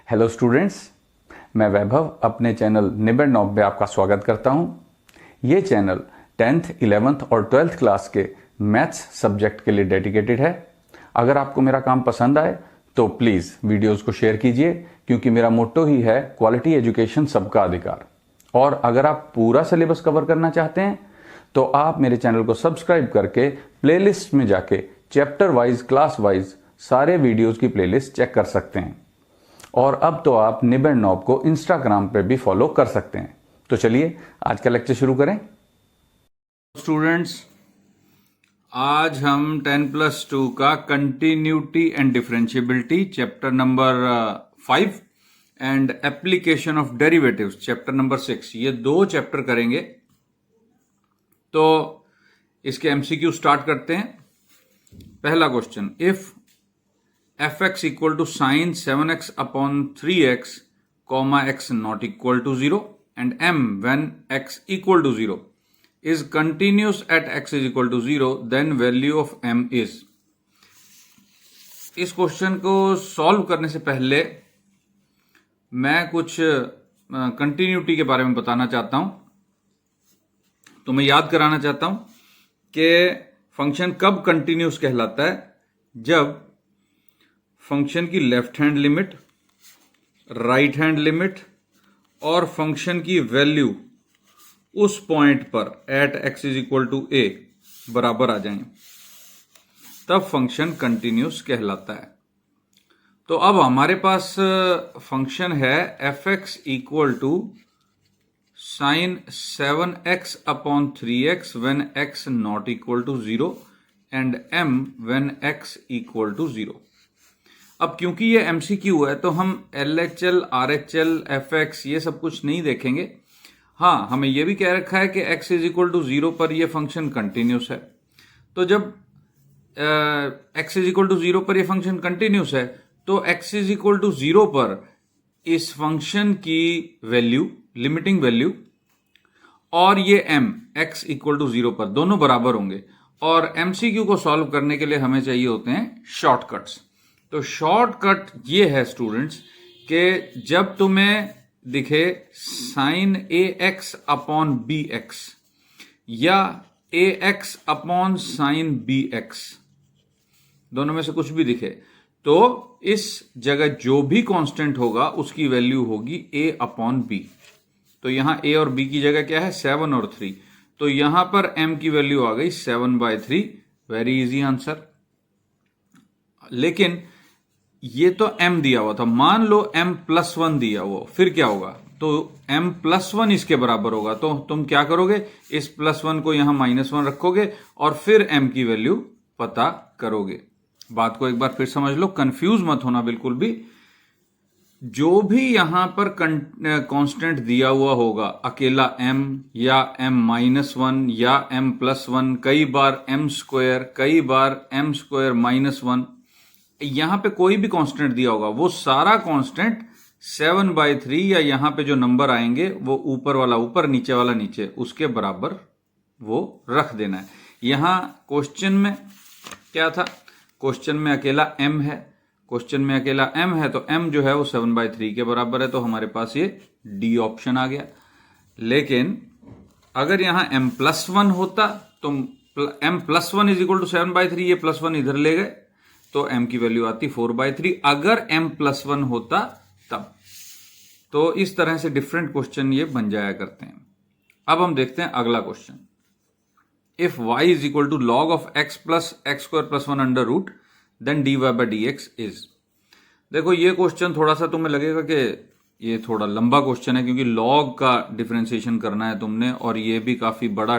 Hello students, मैं वैभव अपने channel निबड़ knob में आपका स्वागत करता हूं। ये चैनल 10th, 11th और 12th क्लास के मैथ्स सब्जेक्ट के लिए डेडिकेटेड है। अगर आपको मेरा काम पसंद आए तो प्लीज़ वीडियोस को शेयर कीजिए, क्योंकि मेरा मोट्टो ही है क्वालिटी एजुकेशन सबका अधिकार। और अगर आप पूरा सिलेबस कवर करना चाहते हैं तो आप मेरे चैनल को सब्सक्राइब करके प्लेलिस्ट में जाके चैप्टर वाइज, क्लास वाइज सारे वीडियोस की प्लेलिस्ट चेक कर सकते हैं। और अब तो आप निबड़ नॉब को इंस्टाग्राम पे भी फॉलो कर सकते हैं। तो चलिए आज का लेक्चर शुरू करें। स्टूडेंट्स, आज हम 10+2 का continuity and differentiability chapter number 5 and application of derivatives chapter number 6 ये दो चैप्टर करेंगे। तो इसके एमसीक्यू स्टार्ट करते हैं। पहला question, if fx equal to sine 7x upon 3x comma x not equal to 0 and m when x equal to 0 is continuous at x is equal to 0, then value of m is। इस question को solve करने से पहले मैं कुछ continuity के बारे में बताना चाहता हूं। तो मैं याद कराना चाहता हूं कि फंक्शन कब कंटिन्यूस कहलाता है, जब फंक्शन की left hand limit, right hand limit और फंक्शन की वैल्यू उस पॉइंट पर at x is equal to a बराबर आ जाएं, तब फंक्शन कंटिन्यूस कहलाता है। तो अब हमारे पास फंक्शन है f x equal to sine 7x upon 3x when x not equal to 0 and m when x equal to 0। अब क्योंकि ये एमसीक्यू है तो हम LHL, RHL, FX ये सब कुछ नहीं देखेंगे। हाँ, हमें ये भी कह रखा है कि x इज इक्वल टू 0 पर ये फंक्शन कंटिन्यूस है। तो जब x इज इक्वल टू 0 पर ये फंक्शन कंटिन्यूस है तो x इज इक्वल टू 0 पर इस फंक्शन की वैल्यू, लिमिटिंग वैल्यू और ये m x इक्वल टू 0 पर दोनों बराबर होंगे। और एमसीक्यू को सॉल्व करने के लिए हमें चाहिए होते हैं शॉर्टकट्स। तो शॉर्टकट ये है स्टूडेंट्स कि जब तुम्हें दिखे sine a x upon b x या a x upon sine b x, दोनों में से कुछ भी दिखे, तो इस जगह जो भी कांस्टेंट होगा उसकी वैल्यू होगी ए अपॉन बी। तो यहां ए और बी की जगह क्या है, 7 और 3। तो यहां पर m की वैल्यू आ गई 7/3। Very easy answer. लेकिन ये तो m दिया हुआ था, मान लो m+1 दिया हुआ, फिर क्या होगा? तो m+1 इसके बराबर होगा। तो तुम क्या करोगे, इस +1 को यहां -1 रखोगे और फिर m की वैल्यू पता करोगे। बात को एक बार फिर समझ लो, कंफ्यूज मत होना बिल्कुल भी। जो भी यहां पर कांस्टेंट दिया हुआ होगा, अकेला m या m-1 या m+1, कई बार m², कई बार m²-1, यहां पे कोई भी कांस्टेंट दिया होगा, वो सारा कांस्टेंट 7/3 या यहां पे जो नंबर आएंगे वो ऊपर वाला ऊपर, नीचे वाला नीचे, उसके बराबर वो रख देना है। यहां क्वेश्चन में क्या था, क्वेश्चन में अकेला m है, क्वेश्चन में अकेला m है, तो m जो है वो 7/3 के बराबर है, तो हमारे पास ये D ऑप्शन आ गया। लेकिन अगर यहां m+1 होता तो m+1 इज इक्वल टू 7/3, ये +1 इधर ले गए तो m की वैल्यू आती 4/3। अगर m+1 होता तब। तो इस तरह से डिफरेंट क्वेश्चन ये बन जाया करते हैं। अब हम देखते हैं अगला question. If y is equal to log of x plus x² + 1 under root then dy/dx is. देखो ये क्वेश्चन थोड़ा सा तुम्हें लगेगा कि ये थोड़ा लंबा क्वेश्चन है, क्योंकि लॉग का डिफरेंशिएशन करना है तुमने और ये भी काफी बड़ा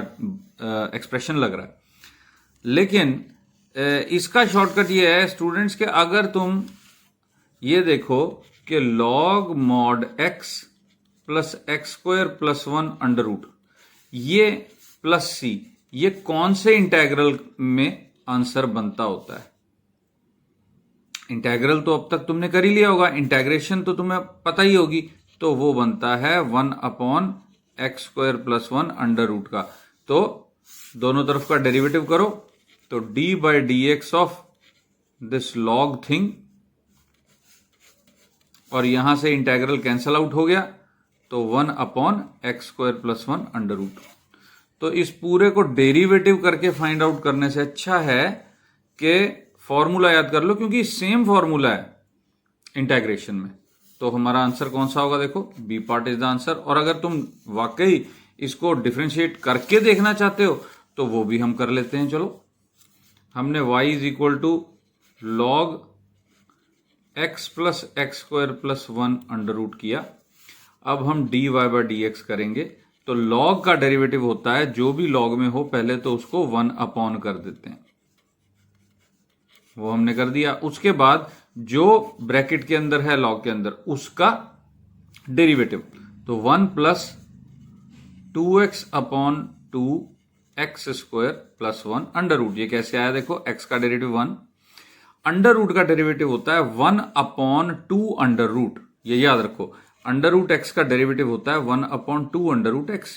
एक्सप्रेशन लग रहा है। लेकिन इसका शॉर्टकट ये है स्टूडेंट्स के, अगर तुम ये देखो कि log mod x plus x² + 1 under root, ये प्लस c, ये कौन से इंटेग्रल में आंसर बनता होता है? इंटेग्रल तो अब तक तुमने कर ही लिया होगा, इंटेग्रेशन तो तुम्हें पता ही होगी। तो वो बनता है 1/x² + 1 अंडर रूट का। तो दोनों तरफ का डेरिवेटिव करो, तो d/dx of this log thing और यहां से इंटेग्रल कैंसल आउट हो गया, तो 1/x² + 1 अंडर रूट। तो इस पूरे को डेरिवेटिव करके फाइंड आउट करने से अच्छा है कि फॉर्मूला याद कर लो, क्योंकि सेम फॉर्मूला है इंटेग्रेशन में। तो हमारा आंसर कौन सा होगा? देखो, B part is the answer. और अगर तुम वाकई इसको डिफरेंशिएट करके देखना चाहते हो तो वो भी हम कर लेते हैं। चलो, हमने y = log x + x² + 1 under root किया। अब हम dy/dx करेंगे। तो log का डेरिवेटिव होता है, जो भी log में हो पहले तो उसको 1/, कर देते हैं, वो हमने कर दिया। उसके बाद जो ब्रैकेट के अंदर है log के अंदर, उसका डेरिवेटिव, तो 1 + 2x/2 x² + 1 अंडर रूट। ये कैसे आया? देखो, x का डेरिवेटिव 1, अंडर रूट का डेरिवेटिव होता है 1/2 अंडर रूट। ये याद रखो, अंडर रूट x का डेरिवेटिव होता है 1/2 अंडर रूट x।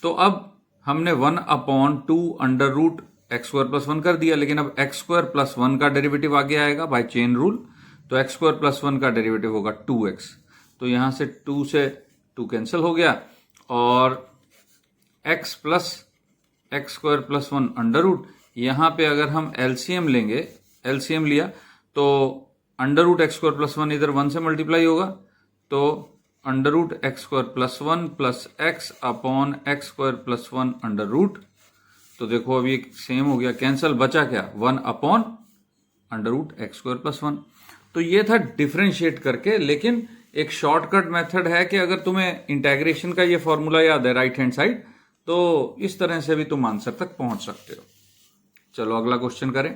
तो अब हमने 1/2 अंडर रूट x² + 1 कर दिया, लेकिन अब x² + 1 का डेरिवेटिव आगे आएगा बाय चेन रूल। तो x² + 1 का डेरिवेटिव होगा 2x। तो यहां से 2 से 2 कैंसिल हो गया, और x + x² + 1 अंडर रूट। यहां पे अगर हम एलसीएम लेंगे, एलसीएम लिया तो अंडर रूट x² + 1 इधर 1 से मल्टीप्लाई होगा, तो under root x² + 1 + x/x² + 1 under root. तो देखो अभी सेम हो गया, कैंसल, बचा क्या? 1/अंडर रूट x² + 1। तो ये था डिफरेंशिएट करके। लेकिन एक शॉर्टकट मेथड है कि अगर तुम्हें इंटेग्रेशन का ये फॉर्मूला याद है राइट हैंड साइड, तो इस तरह से भी तुम आंसर तक पहुंच सकते हो। चलो अगला क्वेश्चन करें।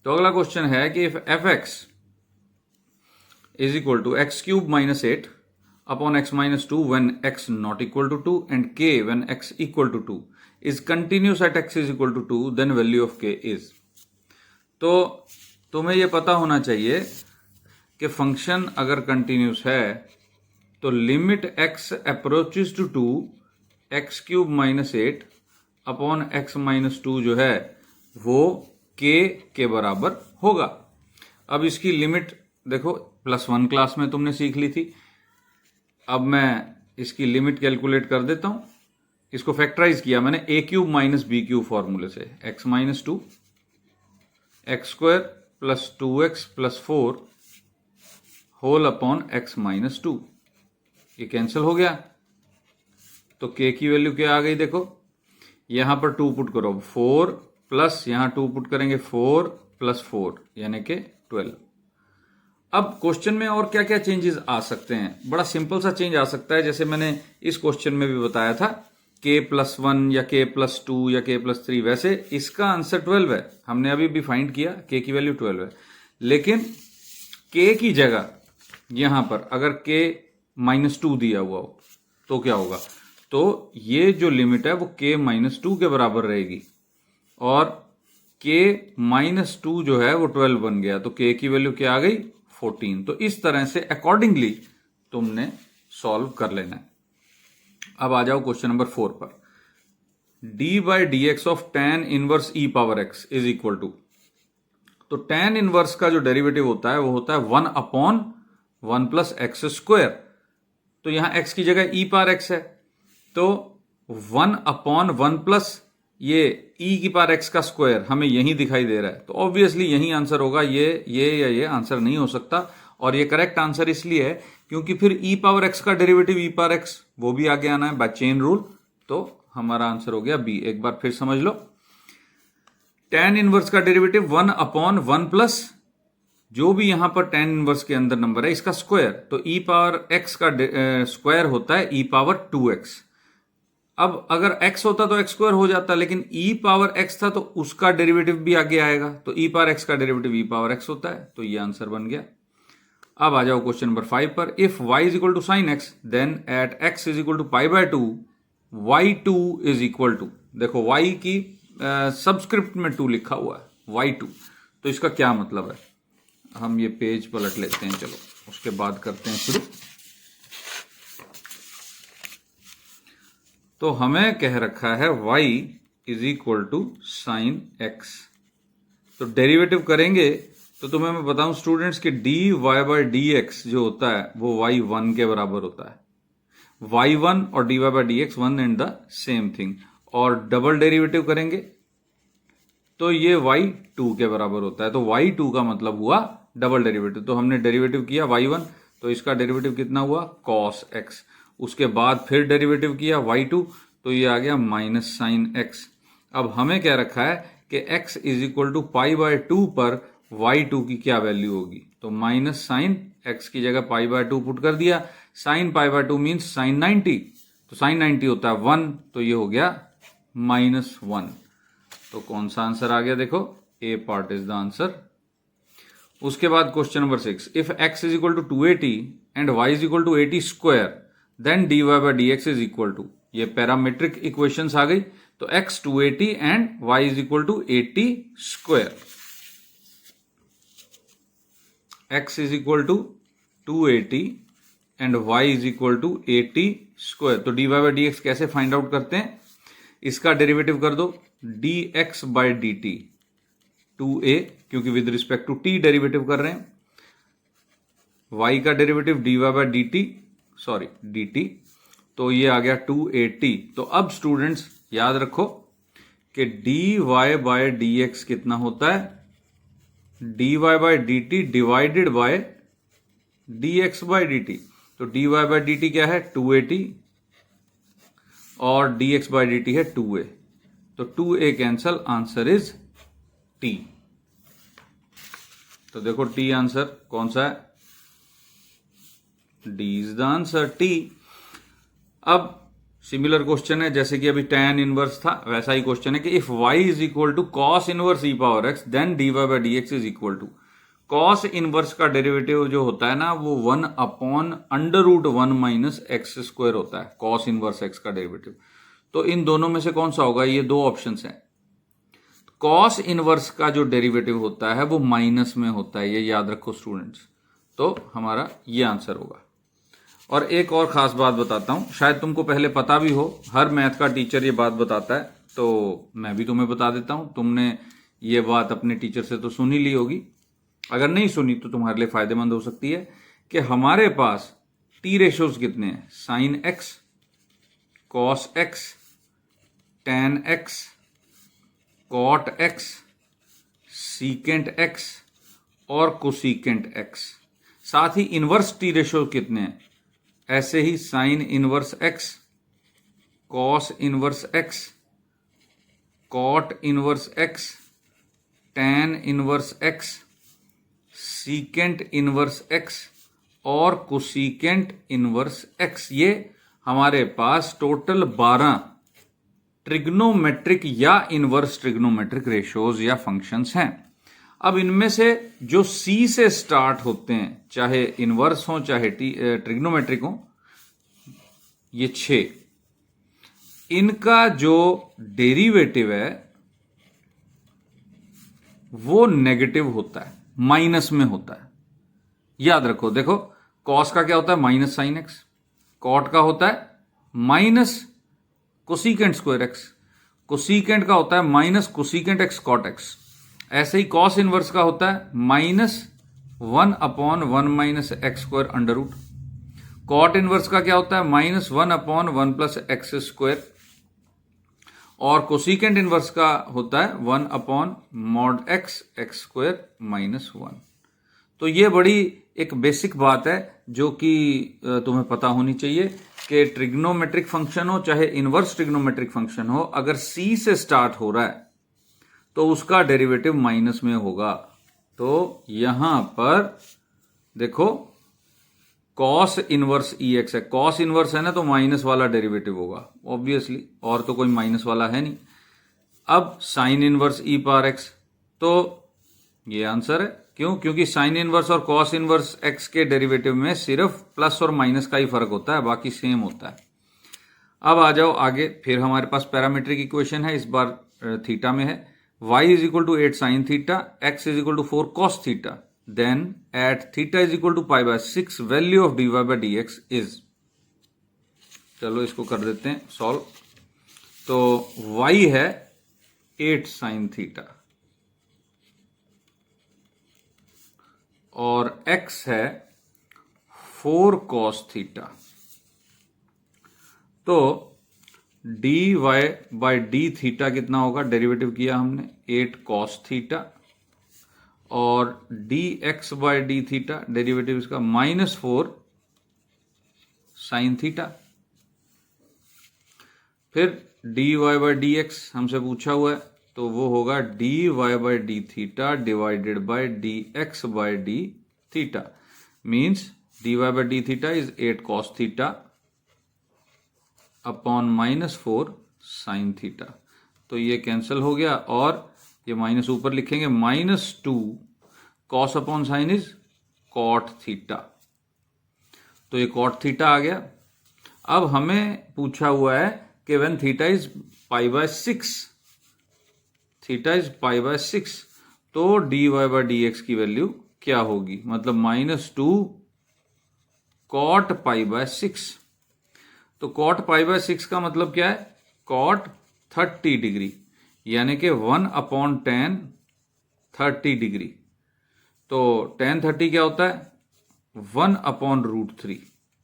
तो अगला क्वेश्चन है कि if f(x) is equal to x³ - 8 upon x - 2 when x not equal to 2 and k when x equal to 2 is continuous at x is equal to 2, then value of k is। तो तुम्हें यह पता होना चाहिए कि function अगर continuous है तो limit x approaches to 2 x³ - 8 अपॉन x - 2 जो है वो k के बराबर होगा। अब इसकी लिमिट देखो, +1 क्लास में तुमने सीख ली थी। अब मैं इसकी लिमिट कैलकुलेट कर देता हूं। इसको फैक्टराइज किया मैंने a³ - b³ फॉर्मूले से, x - 2 x² + 2x + 4 whole upon x - 2। ये कैंसिल हो गया, तो k की वैल्यू क्या आ गई? देखो, यहां पर 2 पुट करो, 4 प्लस यहां 2 पुट करेंगे, 4 + 4 यानी कि 12। अब क्वेश्चन में और क्या क्या चेंजेस आ सकते हैं? बड़ा सिंपल सा चेंज आ सकता है, जैसे मैंने इस क्वेश्चन में भी बताया था, k + 1 या k + 2 या k + 3। वैसे इसका आंसर 12 है, हमने अभी भी फाइंड किया, k की वैल्यू 12 है। लेकिन k की जगह यहां पर अगर k - 2 दिया हुआ हो तो क्या होगा? तो ये जो लिमिट है वो k - 2 के बराबर रहेगी, और k - 2 जो है वो 12 बन गया, तो k की वैल्यू क्या आ गई? 14। तो इस तरह से अकॉर्डिंगली तुमने सॉल्व कर लेना है। अब आ जाओ क्वेश्चन नंबर 4 पर। d/dx of tan inverse e⁻x is equal to, तो tan इनवर्स का जो डेरिवेटिव होता है वो होता है 1/1 + x²। तो यहां x की जगह e⁻x है, तो 1/1 प्लस ये e⁻x का स्क्वायर हमें यही दिखाई दे रहा है, तो ऑब्वियसली यही आंसर होगा। ये आंसर नहीं हो सकता, और ये करेक्ट आंसर इसलिए है क्योंकि फिर e⁻x का डेरिवेटिव e⁻x वो भी आगे आना है बाय चेन रूल। तो हमारा आंसर हो गया बी। एक बार फिर समझ लो, tan इनवर्स का डेरिवेटिव 1/1 प्लस जो भी यहां पर tan इनवर्स के अंदर नंबर है इसका स्क्वायर, तो e⁻x का स्क्वायर होता है e⁻2x। अब अगर x होता तो x² हो जाता, लेकिन e⁻x था तो उसका डेरिवेटिव भी आगे आएगा, तो e⁻x का डेरिवेटिव e⁻x होता है, तो ये आंसर बन गया। अब आ जाओ क्वेश्चन नंबर 5 पर। If y = sin x then at x = π/2 y2 = देखो y की सबस्क्रिप्ट में 2 लिखा हुआ है y2, तो इसका क्या मतलब है? हम ये पेज पलट लेते हैं, चलो उसके बाद करते हैं शुरू। तो हमें कह रखा है y = sin x, तो डेरिवेटिव करेंगे तो तुम्हें मैं बताऊं स्टूडेंट्स कि dy बाय dx जो होता है वो y1 के बराबर होता है। y1 और dy by dx one and the same thing, और डबल डेरिवेटिव करेंगे तो ये y2 के बराबर होता है। तो y2 का मतलब हुआ डबल डेरिवेटिव। तो हमने डेरिवेटिव किया y1, तो इसका डेरिवेटिव कितना हुआ cos x। उसके बाद फिर डेरिवेटिव किया y2, तो ये आ गया माइनस साइन x। अब हमें क्या रखा है कि x is equal to pi by 2 पर y2 की क्या वैल्यू होगी। तो माइनस साइन x की जगह पाई बाय 2 पुट कर दिया। Sine pi by 2 means sign 90, तो साइन 90 होता है 1, तो ये हो गया -1। तो कौन सा आंसर आ गया, देखो A part is the answer. उसके बाद question number 6, if x is equal to 280 and y is equal to 80 square then dy by dx is equal to, ये पैरामीट्रिक इक्वेशंस आ गई। तो x 280 and y is equal to 80 square, x is equal to 280 and y is equal to 80 square. तो dy by dx कैसे find out करते हैं, इसका derivative कर दो dx बाय dt 2a, क्योंकि with respect to t derivative कर रहे हैं। y का डेरिवेटिव dy बाय dt, तो ये आ गया 280। तो अब स्टूडेंट्स याद रखो कि dy बाय dx कितना होता है, dy by dt divided by dx by dt। तो dy बाय dt क्या है 280 और dx बाय dt है 2a, तो 2a cancel, answer is t। तो देखो t आंसर कौन सा है, d is the answer t। अब सिमिलर क्वेश्चन है, जैसे कि अभी tan इनवर्स था वैसा ही क्वेश्चन है कि if y is equal to cos inverse e power x then dy by dx is equal to, cos inverse का डेरिवेटिव जो होता है ना वो 1 upon under root 1 minus x square होता है, cos इनवर्स x का डेरिवेटिव। तो इन दोनों में से कौन सा होगा, ये दो ऑप्शंस हैं। cos इनवर्स का जो डेरिवेटिव होता है वो माइनस में होता है, ये याद रखो स्टूडेंट्स। तो हमारा ये आंसर होगा। और एक और खास बात बताता हूं, शायद तुमको पहले पता भी हो, हर मैथ का टीचर ये बात बताता है, तो मैं भी तुम्हें बता देता हूं। तुमने ये बात अपने टीचर से तो सुन ही ली होगी, अगर नहीं सुनी तो तुम्हारे लिए फायदेमंद हो सकती है कि हमारे पास टी रेशोज कितने हैं, sine x, cos x, tan x, cot x, secant x और कोसीकेंट एक्स। साथ ही इनवर्स टी रेशो कितने हैं, ऐसे ही sine inverse x, cos inverse x, cot inverse x, tan inverse x, secant inverse x और कोसीकेंट इनवर्स एक्स। ये हमारे पास टोटल 12 ट्रिग्नोमेट्रिक या इनवर्स ट्रिग्नोमेट्रिक रेशोज या फंक्शंस हैं। अब इनमें से जो C से स्टार्ट होते हैं, चाहे इनवर्स हो चाहे ट्रिग्नोमेट्रिक हो, ये 6, इनका जो डेरिवेटिव है वो नेगेटिव होता है, माइनस में होता है। याद रखो, देखो कॉस का क्या होता है माइनस साइन एक्स, कॉट का होता है minus cosecant square x, cosecant का होता है minus cosecant x cot x. ऐसे ही कॉस इनवर्स का होता है -1 upon 1 minus x square under root. Cot inverse का क्या होता है -1 अपॉन 1 प्लस एक्स स्क्वायर। और कोसीकेंट इनवर्स का होता है 1 upon mod x x square -1। तो ये बड़ी एक बेसिक बात है जो कि तुम्हें पता होनी चाहिए कि ट्रिग्नोमेट्रिक फंक्शन हो चाहे इनवर्स ट्रिग्नोमेट्रिक फंक्शन हो, अगर C से स्टार्ट हो रहा है तो उसका डेरिवेटिव माइनस में होगा। तो यहां पर देखो कॉस इनवर्स EX है, कॉस इनवर्स है ना तो माइनस वाला डेरिवेटिव होगा ऑब्वियसली, और तो कोई माइनस वाला है नहीं। अब sine inverse e power x, तो ये आंसर है। क्यों, क्योंकि साइन इनवर्स और कॉस इनवर्स x के डेरिवेटिव में सिर्फ प्लस और माइनस का ही फर्क होता है, बाकी सेम होता है। अब आ जाओ आगे, फिर हमारे पास पैरामीट्रिक इक्वेशन है, इस बार थीटा में है। y is equal to 8 sine theta, x is equal to 4 cos theta, then at theta is equal to pi by 6 value of dy by dx is. चलो इसको कर देते हैं सॉल्व। तो y है 8 साइन थीटा, और x है 4 cos theta. तो dy बाय डी थीटा कितना होगा, डेरिवेटिव किया हमने 8 cos थीटा, और dx by d theta derivative इसका -4 sin थीटा। फिर dy बाय डी एक्स हमसे पूछा हुआ है, तो वो होगा dy by d theta divided by dx by d theta, means dy by d theta is 8 cos theta upon -4 sin theta. तो ये कैंसिल हो गया, और ये माइनस ऊपर लिखेंगे, -2 cos upon sine is cot theta. तो ये cot थीटा आ गया। अब हमें पूछा हुआ है कि when theta is π/6, theta is π/6, तो dy बाय डी एक्स की वैल्यू क्या होगी, मतलब -2 cot π/6। तो cot π/6 का मतलब क्या है, cot 30 डिग्री, यानी कि 1/tan 30 डिग्री। तो tan 30 क्या होता है, 1/√3।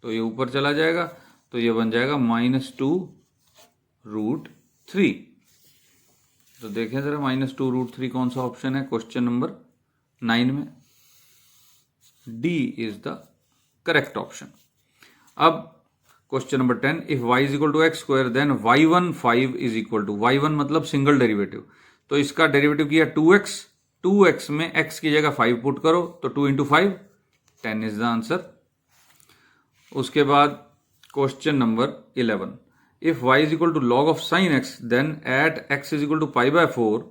तो ये ऊपर चला जाएगा, तो ये बन जाएगा -2√3। तो देखें जरा -2√3 कौन सा ऑप्शन है क्वेश्चन नंबर 9 में। D is the correct option. अब question number 10, if y is equal to x square then y15 is equal to, y1 मतलब सिंगल डेरिवेटिव, तो इसका डेरिवेटिव किया 2x, 2x में x की जगह 5 पुट करो, तो 2 × 5 10 इज द आंसर। उसके बाद question number 11, if y is equal to log of sine x then at x is equal to π/4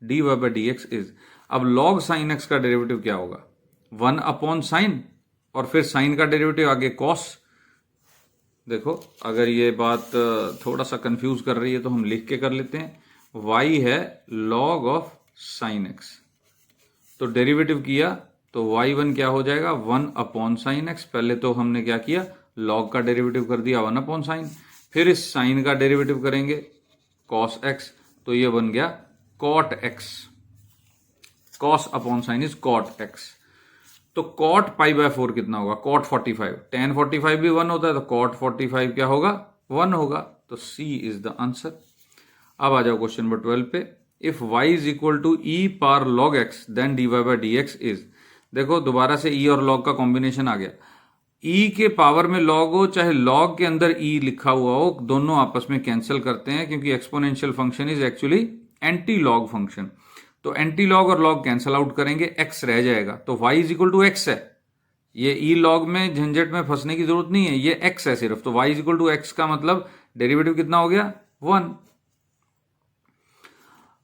dy by dx is. अब log साइन x का derivative क्या होगा, 1/sin, और फिर साइन का डेरिवेटिव आगे cos। देखो अगर ये बात थोड़ा सा कंफ्यूज कर रही है तो हम लिख के कर लेते हैं, y है log ऑफ साइन x, तो डेरिवेटिव किया तो y1 क्या हो जाएगा, 1/sin x। पहले तो हमने क्या किया, log का डेरिवेटिव कर दिया 1/sin, फिर इस साइन का डेरिवेटिव करेंगे cos x, तो ये बन गया cot x, cos upon sine is cot x। तो cot π/4 कितना होगा, cot 45, tan 45 भी 1 होता है, तो cot 45 क्या होगा, 1 होगा। तो C इज द आंसर। अब आ जाओ क्वेश्चन नंबर 12 पे, if y is equal to e power log x then dy by dx is. देखो दोबारा से e और log का कॉम्बिनेशन आ गया, e के पावर में log हो चाहे log के अंदर e लिखा हुआ हो, दोनों आपस में कैंसिल करते हैं, क्योंकि exponential function is actually anti log function. तो एंटी लॉग और लॉग कैंसिल आउट करेंगे, x रह जाएगा, तो y is equal to x है। ये e लॉग में झंझट में फंसने की जरूरत नहीं है, ये x है सिर्फ, तो y is equal to x का मतलब डेरिवेटिव कितना हो गया, 1।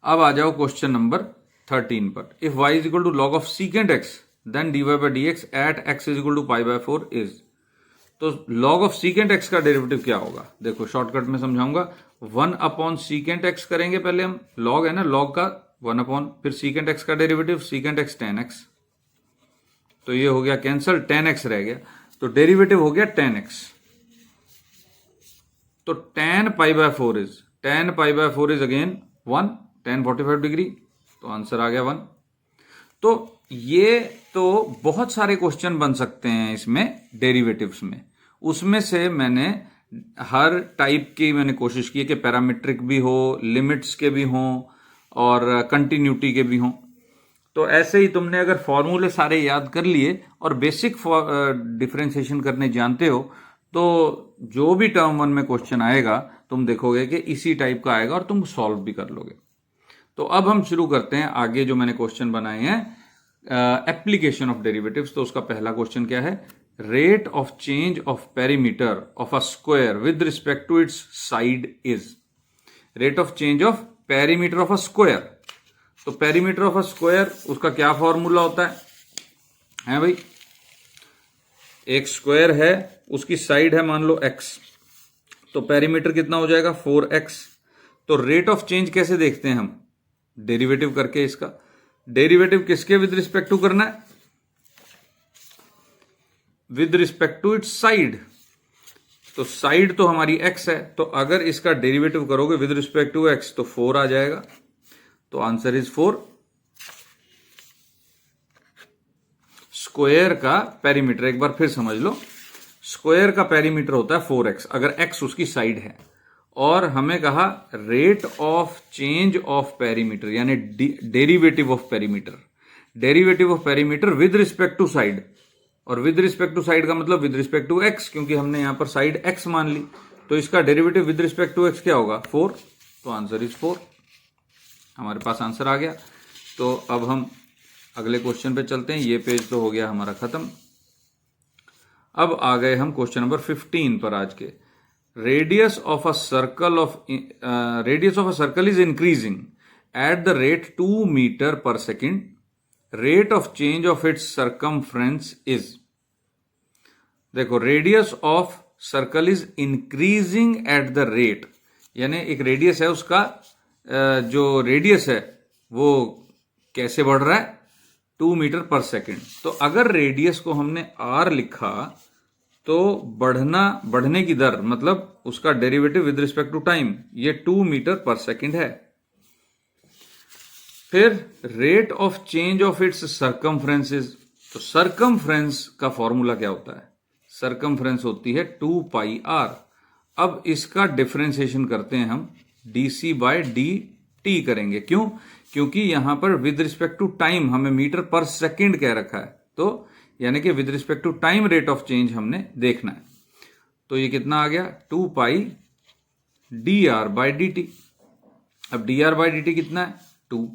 अब आ जाओ क्वेश्चन नंबर 13 पर, if y is equal to log of secant x then dy by dx at x is equal to π/4 is. तो log ऑफ सीकेंट x का डेरिवेटिव क्या होगा, देखो शॉर्टकट में समझाऊंगा, 1/सीकेंट x करेंगे पहले हम, log है ना, log का 1/, फिर सीकेंट x का derivative secant x tan x, तो ये हो गया कैंसल, tan x रह गया, तो डेरिवेटिव हो गया tan x। तो tan π/4 is again 1, tan 45 degree, तो आंसर आ गया 1। तो ये तो बहुत सारे क्वेश्चन बन सकते हैं इसमें डेरिवेटिव्स में, उसमें से मैंने हर टाइप की मैंने कोशिश की है कि पैरामीट्रिक भी हो, लिमिट्स के भी हों और कंटिन्यूटी के भी हों। तो ऐसे ही तुमने अगर फॉर्मूले सारे याद कर लिए और बेसिक डिफरेंशिएशन करने जानते हो, तो जो भी टर्म 1 में क्वेश्चन आएगा तुम देखोगे कि इसी टाइप का आएगा और तुम सॉल्व भी कर लोगे। तो अब हम शुरू करते हैं आगे जो मैंने क्वेश्चन बनाए हैं, एप्लीकेशन ऑफ डेरिवेटिव्स। तो उसका पहला क्वेश्चन क्या है, rate of change of perimeter of a square with respect to its side is. Rate of change of perimeter of a square, तो पेरीमीटर ऑफ अ स्क्वायर उसका क्या फॉर्मूला होता है भाई, एक स्क्वायर है उसकी साइड है मान लो x, तो पेरीमीटर कितना हो जाएगा 4x। तो रेट ऑफ चेंज कैसे देखते हैं हम, डेरिवेटिव करके। इसका डेरिवेटिव किसके विद रिस्पेक्ट टू करना है, with respect to its side. तो साइड तो हमारी x है, तो अगर इसका डेरिवेटिव करोगे विद रिस्पेक्ट टू x तो 4 आ जाएगा, तो आंसर इज 4। स्क्वायर का पेरीमीटर, एक बार फिर समझ लो, स्क्वायर का पेरीमीटर होता है 4x अगर x उसकी साइड है, और हमें कहा rate of change of perimeter यानी derivative of perimeter, derivative of perimeter with respect to side, और विद रिस्पेक्ट टू साइड का मतलब विद रिस्पेक्ट टू x, क्योंकि हमने यहां पर साइड x मान ली, तो इसका derivative with respect to x क्या होगा 4, तो आंसर इज 4, हमारे पास आंसर आ गया। तो अब हम अगले क्वेश्चन पे चलते हैं, ये पेज तो हो गया हमारा खत्म। अब आ गए हम क्वेश्चन नंबर 15 पर आज के। Radius of a circle is increasing at the rate 2 metre per second, rate of change of its circumference is. देखो, radius of circle is increasing at the rate, यानी एक रेडियस है, उसका जो रेडियस है वो कैसे बढ़ रहा है 2 मीटर पर सेकेंड। तो अगर रेडियस को हमने r लिखा तो बढ़ने की दर मतलब उसका derivative with respect to time ये 2 मीटर पर सेकेंड है। फिर rate of change of its circumferences, तो सर्कमफ्रेंस का फॉर्मूला क्या होता है, सर्कमफ्रेंस होती है 2 पाई r। अब इसका डिफरेंशिएशन करते हैं हम, dc बाय dt करेंगे, क्यों, क्योंकि यहां पर विद रिस्पेक्ट टू टाइम हमें मीटर पर सेकेंड कह रखा है, तो यानी कि with respect to time rate of change हमने देखना है। तो ये कितना आ गया 2 पाई dr बाय dt। अब dr बाय dt कितना है 2,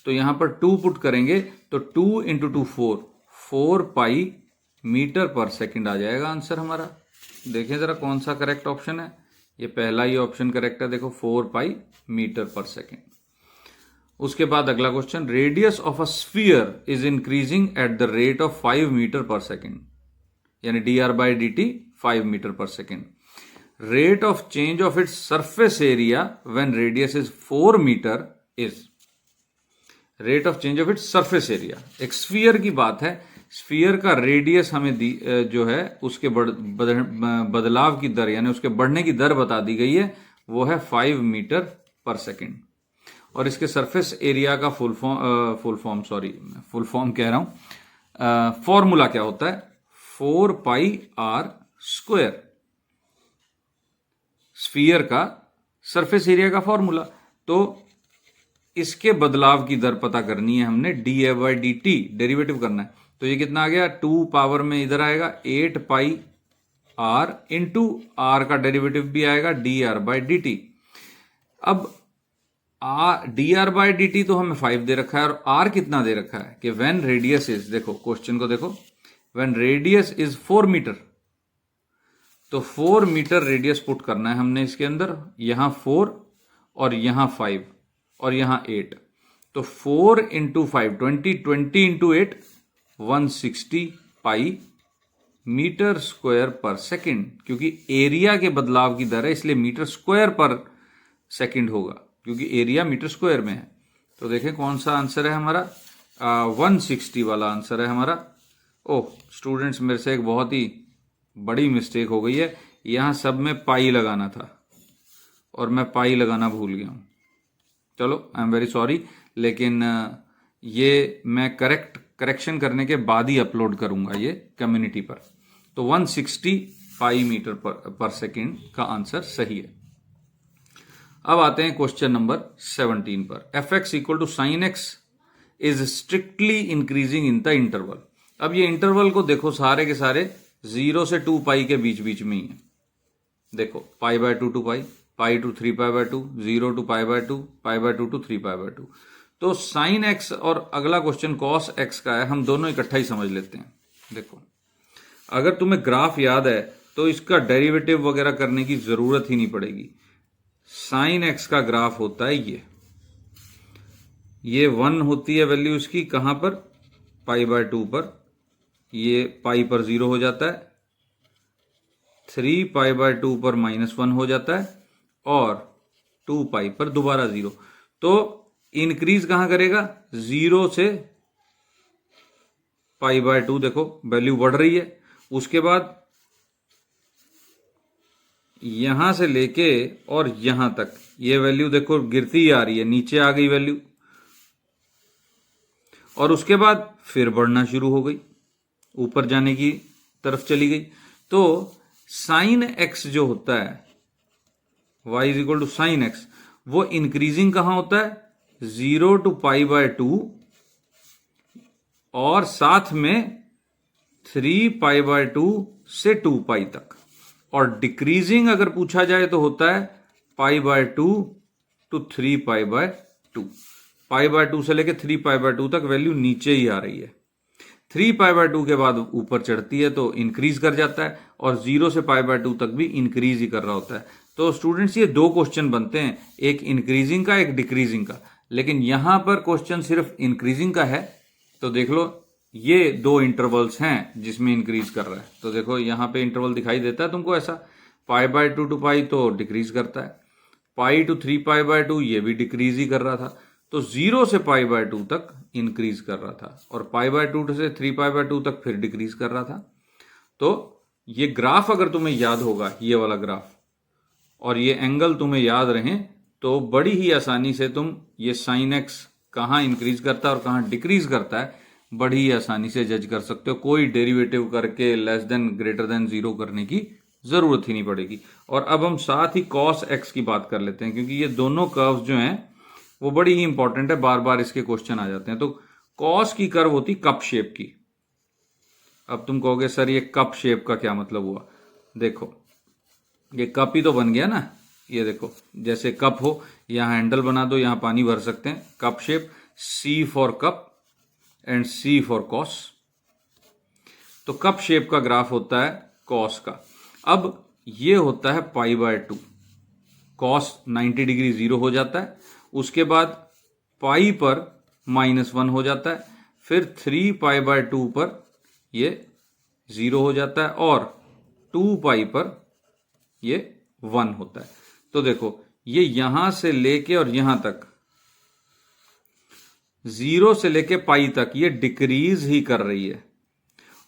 तो यहां पर 2 पुट करेंगे तो 2 इंटू 2 4 पाई मीटर पर सेकेंड आ जाएगा आंसर हमारा। देखें जरा कौन सा करेक्ट ऑप्शन है, ये पहला ही ऑप्शन करेक्ट है, देखो 4 पाई मीटर पर सेकेंड। उसके बाद अगला question, radius of a sphere is increasing at the rate of 5 metre per second, यानी dr by dt 5 metre per second. Rate of change of its surface area when radius is 4 metre is. Rate of change of its surface area, एक sphere की बात है, sphere का radius हमें जो है उसके बदलाव की दर यानी उसके बढ़ने की दर बता दी गई है, वो है 5 मीटर पर सेकेंड। और इसके सरफेस एरिया का फुल फॉर्म कह रहा हूं, फॉर्मूला क्या होता है 4 पाई r स्क्वायर, स्फीयर का सरफेस एरिया का फॉर्मूला। तो इसके बदलाव की दर पता करनी है हमने, D by D T derivative करना है। तो ये कितना आ गया 2 पावर में इधर आएगा 8 पाई r इंटू r का डेरिवेटिव भी आएगा dr बाई डी टी। अब dr बाई डी टी तो हमें 5 दे रखा है, और r कितना दे रखा है कि व्हेन रेडियस इज, देखो क्वेश्चन को देखो, व्हेन रेडियस इज 4 मीटर, तो 4 मीटर रेडियस पुट करना है हमने इसके अंदर, यहां 4 और यहां 5 और यहां 8, तो 4 into 5 20 into 8 160 pi metre square per second, क्योंकि एरिया के बदलाव की दर है इसलिए मीटर स्क्वायर पर सेकेंड होगा, क्योंकि एरिया मीटर स्क्वायर में है। तो देखें कौन सा आंसर है हमारा, 160 वाला आंसर है हमारा। ओह स्टूडेंट्स, मेरे से एक बहुत ही बड़ी मिस्टेक हो गई है, यहां सब में पाई लगाना था और मैं पाई लगाना भूल गया हूं। चलो आई एम वेरी सॉरी, लेकिन ये मैं करेक्शन करने के बाद ही अपलोड करूंगा ये कम्युनिटी पर। तो 160 पाई मीटर पर सेकेंड का आंसर सही है। अब आते हैं क्वेश्चन नंबर 17 पर। F x equal to sine x is strictly increasing in the interval. अब ये इंटरवल को देखो, सारे के सारे 0 से 2 पाई के बीच बीच में ही है। देखो pi by 2 to pi to 3 pi by 2, 0 to pi by 2, pi by 2 to 3 pi by 2। तो साइन एक्स और अगला क्वेश्चन कॉस एक्स का है, हम दोनों इकट्ठा ही समझ लेते हैं। देखो अगर तुम्हें ग्राफ याद है तो इसका डेरिवेटिव वगैरह करने की जरूरत ही नहीं पड़ेगी। साइन एक्स का ग्राफ होता है ये 1 होती है वैल्यू इसकी, कहां पर, पाई बाय 2 पर, ये पाई पर 0 हो जाता है, 3 पाई बाय 2 पर -1 हो जाता है, और 2 पाई पर दोबारा 0। तो इंक्रीज कहां करेगा, 0 से पाई बाय 2, देखो वैल्यू बढ़ रही है। उसके बाद यहां से लेके और यहां तक ये वैल्यू देखो गिरती आ रही है, नीचे आ गई वैल्यू, और उसके बाद फिर बढ़ना शुरू हो गई। ऊपर जाने की तरफ चली गई। तो साइन एक्स जो होता है, y is equal to sine x, वो इंक्रीजिंग कहां होता है, 0 to π/2 और साथ में 3π/2 से 2π तक। और डिक्रीजिंग अगर पूछा जाए तो होता है π/2 to 3π/2। π/2 से लेके 3π/2 तक वैल्यू नीचे ही आ रही है। 3π/2 के बाद ऊपर चढ़ती है तो इंक्रीज कर जाता है, और 0 से π/2 तक भी इंक्रीज ही कर रहा होता है। तो स्टूडेंट्स ये दो क्वेश्चन बनते हैं, एक इंक्रीजिंग का, एक डिक्रीजिंग का। लेकिन यहां पर क्वेश्चन सिर्फ इंक्रीजिंग का है, तो देख लो ये दो इंटरवल्स हैं जिसमें इंक्रीज कर रहा है। तो देखो यहां पे इंटरवल दिखाई देता है तुमको ऐसा, π/2 to π तो डिक्रीज करता है, π to 3π/2 ये भी डिक्रीज ही कर रहा था। तो 0 से π/2 तक इंक्रीज कर रहा था, और π/2 से 3π/2 तक फिर डिक्रीज कर रहा था। तो ये ग्राफ अगर तुम्हें याद होगा, ये वाला ग्राफ, और ये एंगल तुम्हें याद रहे, तो बड़ी ही आसानी से तुम ये साइन एक्स कहाँ इंक्रीज करता है और कहाँ डिक्रीज करता है बड़ी ही आसानी से जज कर सकते हो। कोई डेरिवेटिव करके लेस देन ग्रेटर देन 0 करने की जरूरत ही नहीं पड़ेगी। और अब हम साथ ही कॉस एक्स की बात कर लेते हैं, क्योंकि ये दोनों कर्व्स जो हैं वो बड़ी ही इंपॉर्टेंट है, बार बार इसके क्वेश्चन आ जाते हैं। तो कॉस की कर्व होती कप शेप की। अब तुम कहोगे सर ये कप शेप का क्या मतलब हुआ? देखो ये कप ही तो बन गया ना, ये देखो जैसे कप हो, यहां हैंडल बना दो, यहां पानी भर सकते हैं, cup shape. C for cup and C for cos. तो कप शेप का ग्राफ होता है कॉस का। अब ये होता है π/2, कॉस 90 डिग्री 0 हो जाता है, उसके बाद पाई पर -1 हो जाता है, फिर 3π/2 पर ये 0 हो जाता है, और 2π पर ये 1 होता है। तो देखो ये यहां से लेके और यहां तक, 0 से लेके पाई तक ये डिक्रीज ही कर रही है,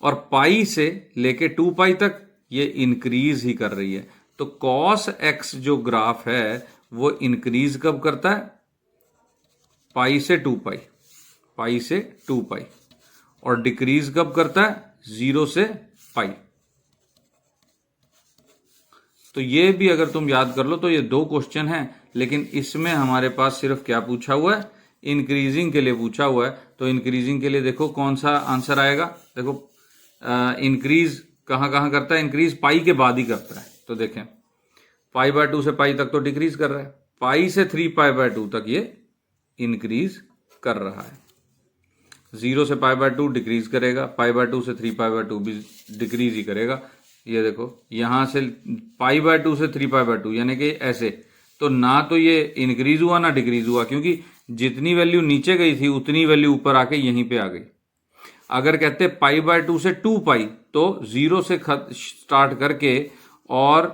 और पाई से लेके 2π तक ये इंक्रीज ही कर रही है। तो कॉस एक्स जो ग्राफ है वो इंक्रीज कब करता है? पाई से 2π, पाई से 2π, और डिक्रीज कब करता है? 0 से पाई। तो ये भी अगर तुम याद कर लो तो ये दो क्वेश्चन हैं, लेकिन इसमें हमारे पास सिर्फ क्या पूछा हुआ है? इंक्रीजिंग के लिए पूछा हुआ है। तो इंक्रीजिंग के लिए देखो कौन सा आंसर आएगा। देखो इंक्रीज कहां कहां करता है? इंक्रीज पाई के बाद ही करता है। तो देखें π/2 से पाई तक तो डिक्रीज कर रहा है, पाई से 3π/2 तक ये इंक्रीज कर रहा है। 0 से π/2 डिक्रीज करेगा, π/2 से 3π/2 भी डिक्रीज ही करेगा। ये देखो यहां से π/2 से 3π/2 यानी कि ऐसे, तो ना तो ये इंक्रीज हुआ ना डिक्रीज हुआ, क्योंकि जितनी वैल्यू नीचे गई थी उतनी वैल्यू ऊपर आके यहीं पे आ गई। अगर कहते π/2 से 2π तो 0 से स्टार्ट करके और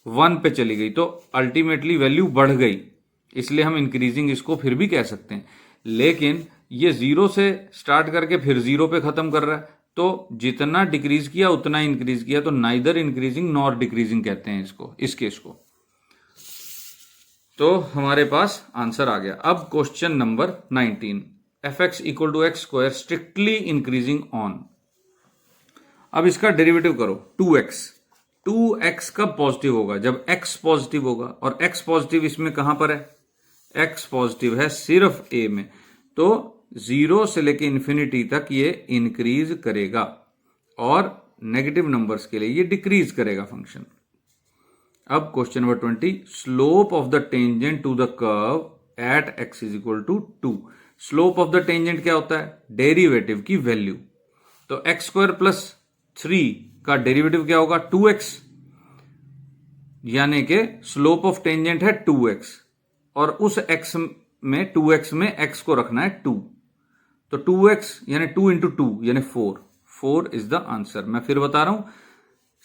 1 पे चली गई, तो अल्टीमेटली वैल्यू बढ़ गई, इसलिए हम इंक्रीजिंग इसको फिर भी कह सकते हैं। लेकिन ये 0 से स्टार्ट करके फिर 0 पे खत्म कर रहा है, तो जितना डिक्रीज किया उतना इंक्रीज किया, तो नाइदर इंक्रीजिंग नॉर डिक्रीजिंग कहते हैं इसको, इस केस को। तो हमारे पास आंसर आ गया। अब question number 19, fx equal to x square strictly increasing on. अब इसका डेरिवेटिव करो 2x। 2x कब पॉजिटिव होगा? जब x पॉजिटिव होगा, और x पॉजिटिव इसमें कहां पर है? x पॉजिटिव है सिर्फ a में, तो 0 से लेके इंफिनिटी तक ये इंक्रीज करेगा, और नेगेटिव नंबर्स के लिए ये डिक्रीज करेगा फंक्शन। अब question number 20, slope of the tangent to the curve at x is equal to 2। Slope of the tangent क्या होता है? डेरिवेटिव की वैल्यू। तो x स्क्वायर प्लस 3 का डेरिवेटिव क्या होगा? 2x, यानी कि स्लोप ऑफ टेंजेंट है 2x, और उस x में 2x में x को रखना है 2, तो 2x यानी 2 इंटू 2 यानी 4 इज द आंसर। मैं फिर बता रहा हूं,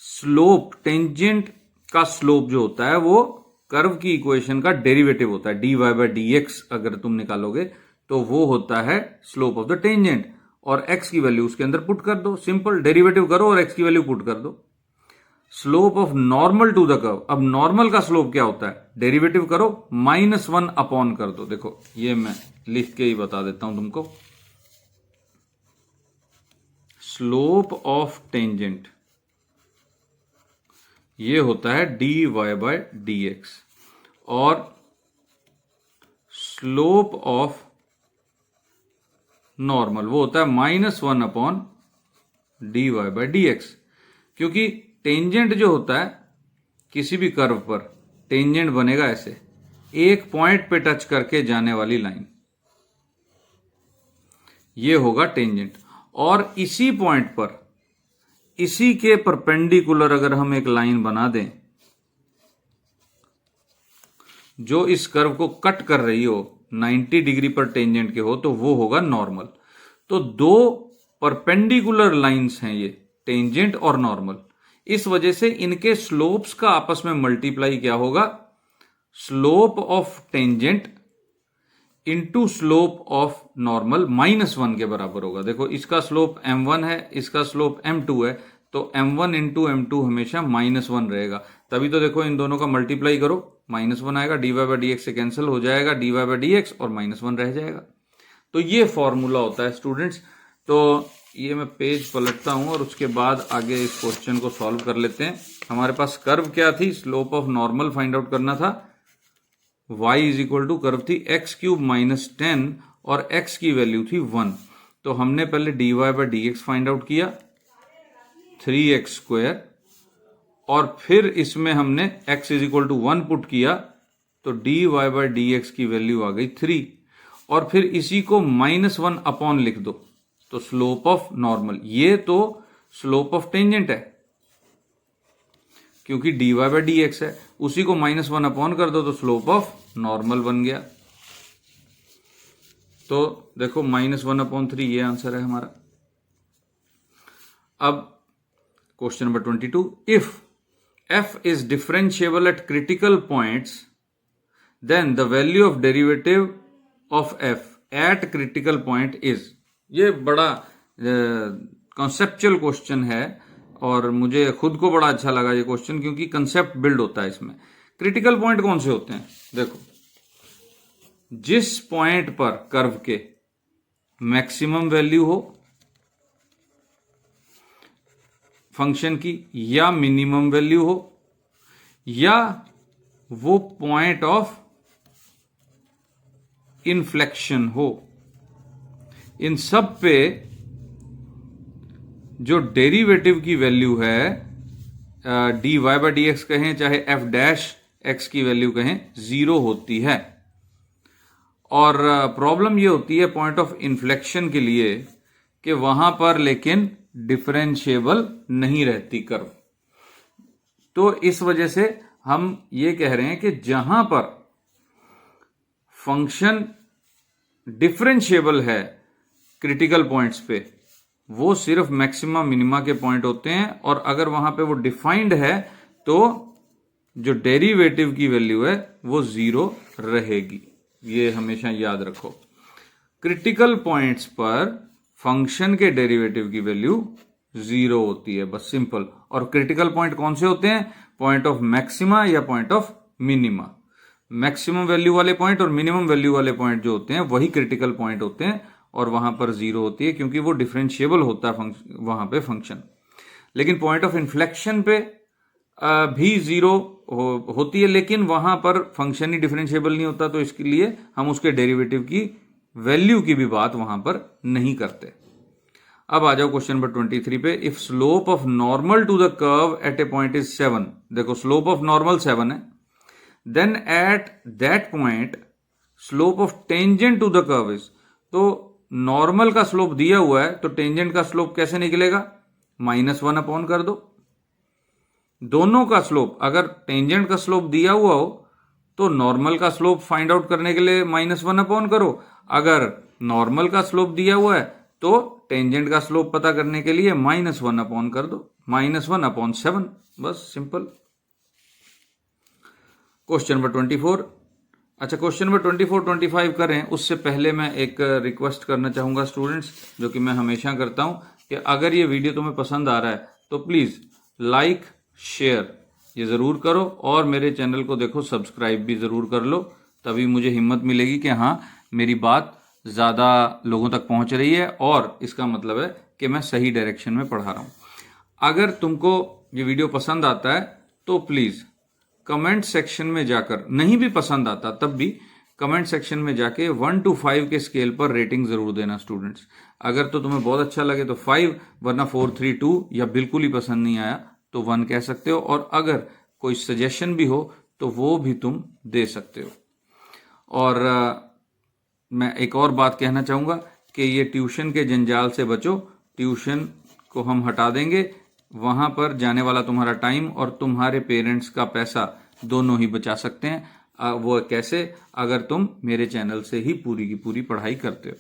स्लोप टेंजेंट का स्लोप जो होता है वो कर्व की इक्वेशन का डेरिवेटिव होता है, dy/dx अगर तुम निकालोगे तो वो होता है स्लोप ऑफ द टेंजेंट, और x की वैल्यू उसके अंदर पुट कर दो, सिंपल डेरिवेटिव करो और x की वैल्यू पुट कर दो। Slope of normal to the curve, अब नॉर्मल का स्लोप क्या होता है? डेरिवेटिव करो, -1 अपॉन कर दो। देखो ये मैं लिख के ही बता देता हूं तुमको। स्लोप ऑफ टेंजेंट ये होता है dy/dx और स्लोप ऑफ नॉर्मल वो होता है -1/dy/dx, क्योंकि टेंजेंट जो होता है किसी भी कर्व पर टेंजेंट बनेगा ऐसे, एक पॉइंट पे टच करके जाने वाली लाइन, ये होगा टेंजेंट। और इसी पॉइंट पर इसी के परपेंडिकुलर अगर हम एक लाइन बना दें जो इस कर्व को कट कर रही हो, 90 डिग्री पर टेंजेंट के हो, तो वो होगा नॉर्मल। तो दो परपेंडिकुलर लाइंस हैं ये, टेंजेंट और नॉर्मल। इस वजह से इनके स्लोप्स का आपस में मल्टीप्लाई क्या होगा, slope of tangent into slope of normal -1 के बराबर होगा। देखो इसका स्लोप m1 है, इसका स्लोप m2 है, तो m1 इंटू m2 हमेशा -1 रहेगा। तभी तो देखो इन दोनों का मल्टीप्लाई करो, -1 आएगा, dy/dx से कैंसिल हो जाएगा, dy/dx और -1 रह जाएगा। तो ये फॉर्मूला होता है स्टूडेंट्स। तो ये मैं पेज पलटता हूं और उसके बाद आगे इस क्वेश्चन को सॉल्व कर लेते हैं। हमारे पास कर्व क्या थी, slope of normal find out करना था। y = कर्व थी x³ - 10 और x की वैल्यू थी 1। तो हमने पहले dy/dx फाइंड आउट किया 3x², और फिर इसमें हमने x = 1 पुट किया, तो dy/dx की वैल्यू आ गई 3, और फिर इसी को -1 अपॉन लिख दो, तो स्लोप ऑफ नॉर्मल। ये तो स्लोप ऑफ टेंजेंट है क्योंकि dy/dx है, उसी को -1 अपॉन कर दो तो स्लोप ऑफ नॉर्मल बन गया। तो देखो -1/3 ये आंसर है हमारा। अब question number 22, if f is differentiable at critical points, then the value of derivative of f at critical point is। ये बड़ा कॉन्सेप्चुअल क्वेश्चन है और मुझे खुद को बड़ा अच्छा लगा ये क्वेश्चन, क्योंकि कंसेप्ट बिल्ड होता है इसमें। क्रिटिकल पॉइंट कौन से होते हैं, देखो जिस पॉइंट पर कर्व के मैक्सिमम वैल्यू हो फंक्शन की, या मिनिमम वैल्यू हो, या वो पॉइंट ऑफ इन्फ्लेक्शन हो, इन सब पे जो डेरिवेटिव की वैल्यू है dy/dx कहें चाहे f' की वैल्यू कहें, 0 होती है। और प्रॉब्लम ये होती है पॉइंट ऑफ इन्फ्लेक्शन के लिए कि वहां पर लेकिन डिफरेंशिएबल नहीं रहती कर्व। तो इस वजह से हम ये कह रहे हैं कि जहां पर फंक्शन डिफरेंशिएबल है क्रिटिकल पॉइंट्स पे, वो सिर्फ मैक्सिमा मिनिमा के पॉइंट होते हैं, और अगर वहां पे वो डिफाइंड है तो जो डेरिवेटिव की वैल्यू है वो 0 रहेगी। ये हमेशा याद रखो, क्रिटिकल पॉइंट्स पर फंक्शन के डेरिवेटिव की वैल्यू 0 होती है, बस सिंपल। और क्रिटिकल पॉइंट कौन से होते हैं, पॉइंट ऑफ मैक्सिमा या point of minima. Maximum value वाले पॉइंट और मिनिमम वैल्यू वाले पॉइंट जो होते हैं वही क्रिटिकल पॉइंट होते हैं, और वहां पर 0 होती है क्योंकि वो डिफरेंशिएबल होता है वहां पे फंक्शन। लेकिन पॉइंट ऑफ इन्फ्लेक्शन पे भी 0 होती है, लेकिन वहां पर फंक्शन ही डिफरेंशिएबल नहीं होता, तो इसके लिए हम उसके डेरिवेटिव की वैल्यू की भी बात वहां पर नहीं करते। अब आ जाओ क्वेश्चन नंबर 23 पे, if slope of normal to the curve at a point is 7, देखो स्लोप ऑफ नॉर्मल 7 है, then at that point slope of tangent to the curve is, तो नॉर्मल का स्लोप दिया हुआ है तो टेंजेंट का स्लोप कैसे निकलेगा, -1 अपॉन कर दो। दोनों का स्लोप, अगर टेंजेंट का स्लोप दिया हुआ हो तो नॉर्मल का स्लोप फाइंड आउट करने के लिए -1 अपॉन करो, अगर नॉर्मल का स्लोप दिया हुआ है तो टेंजेंट का स्लोप पता करने के लिए -1 अपॉन कर दो, -1/7, बस सिंपल। Question number 24। अच्छा, क्वेश्चन नंबर 24, 25 करें उससे पहले मैं एक रिक्वेस्ट करना चाहूंगा स्टूडेंट्स, जो कि मैं हमेशा करता हूं, कि अगर ये वीडियो तुम्हें पसंद आ रहा है तो प्लीज लाइक शेयर ये जरूर करो, और मेरे चैनल को देखो सब्सक्राइब भी जरूर कर लो, तभी मुझे हिम्मत मिलेगी कि हाँ मेरी बात ज्यादा लोगों तक पहुंच रही है, और इसका मतलब है कि मैं सही डायरेक्शन में पढ़ा रहा हूँ। अगर तुमको ये वीडियो पसंद आता है तो प्लीज कमेंट सेक्शन में जाकर, नहीं भी पसंद आता तब भी कमेंट सेक्शन में जाके 1 to 5 के स्केल पर रेटिंग जरूर देना स्टूडेंट्स। अगर तो तुम्हें बहुत अच्छा लगे तो 5, वरना 4, 3, 2, या बिल्कुल ही पसंद नहीं आया तो 1 कह सकते हो। और अगर कोई सजेशन भी हो तो वो भी तुम दे सकते हो। और मैं एक और बात कहना चाहूंगा कि ये ट्यूशन के जंजाल से बचो। ट्यूशन को हम हटा देंगे, वहां पर जाने वाला तुम्हारा टाइम और तुम्हारे पेरेंट्स का पैसा दोनों ही बचा सकते हैं। वो कैसे? अगर तुम मेरे चैनल से ही पूरी की पूरी पढ़ाई करते हो।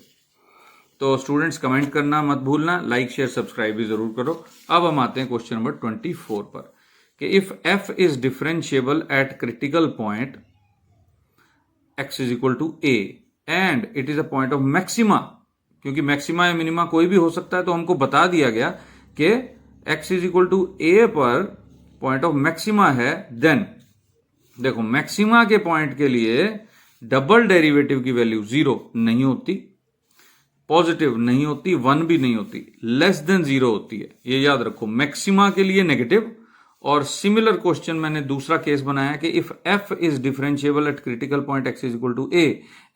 तो स्टूडेंट्स कमेंट करना मत भूलना, लाइक शेयर सब्सक्राइब भी जरूर करो। अब हम आते हैं क्वेश्चन नंबर 24 पर कि if f is differentiable at critical point x is equal to a and it is a point of maxima, क्योंकि मैक्सिमा या मिनिमा कोई भी हो सकता है, तो हमको बता दिया गया कि x is equal to a पर पॉइंट ऑफ मैक्सिमा है, देन देखो मैक्सिमा के पॉइंट के लिए डबल डेरिवेटिव की वैल्यू 0 नहीं होती, पॉजिटिव नहीं होती, 1 भी नहीं होती, लेस देन 0 होती है। ये याद रखो, मैक्सिमा के लिए नेगेटिव। और सिमिलर क्वेश्चन मैंने दूसरा केस बनाया कि if f is differentiable at critical point x is equal to a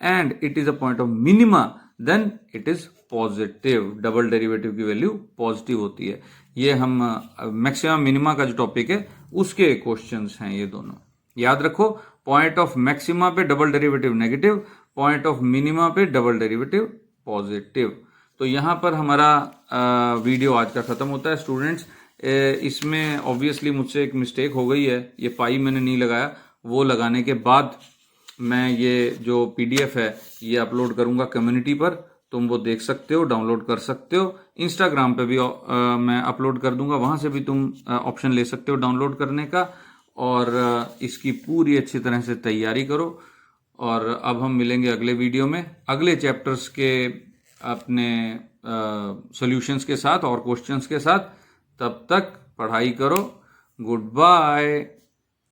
and it is a point of minima, then it is positive, double derivative की वैल्यू पॉजिटिव होती है। ये हम मैक्सिमम मिनिमा का जो टॉपिक है उसके क्वेश्चंस हैं ये दोनों। याद रखो, पॉइंट ऑफ मैक्सिमा पे double derivative negative, point of minima पे डबल डेरिवेटिव पॉजिटिव। तो यहां पर हमारा वीडियो आज का खत्म होता है स्टूडेंट्स। इसमें ऑब्वियसली मुझसे एक मिस्टेक हो गई है, ये पाई मैंने नहीं लगाया, वो लगाने के बाद मैं ये जो पीडीएफ है ये अपलोड करूंगा कम्युनिटी पर, तुम वो देख सकते हो, डाउनलोड कर सकते हो। इंस्टाग्राम पे भी मैं अपलोड कर दूंगा, वहां से भी तुम ऑप्शन ले सकते हो डाउनलोड करने का। और इसकी पूरी अच्छी तरह से तैयारी करो। और अब हम मिलेंगे अगले वीडियो में अगले चैप्टर्स के अपने सॉल्यूशंस के साथ और क्वेश्चंस के साथ। तब तक पढ़ाई करो। Good bye.